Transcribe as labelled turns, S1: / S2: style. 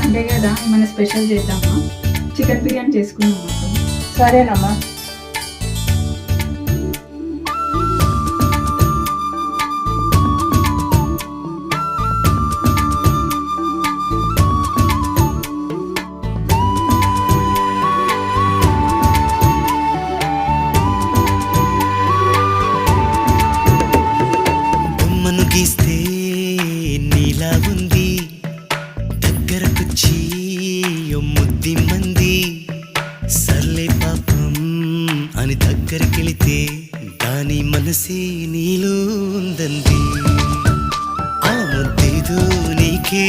S1: Sunday కదా ఏమైనా special చేద్దామా? చికెన్ బిర్యానీ చేసుకుందాం అసలు.
S2: సరేనమ్మా.
S3: బొమ్మను గీస్తే నీలా ఉంది, దగ్గరకొచ్చి ముద్ది మంది, సర్లే పాపం అని దగ్గరికెళితే దాని మనసే నీలో ఉందంది. ఆ ముద్దేదో నీకే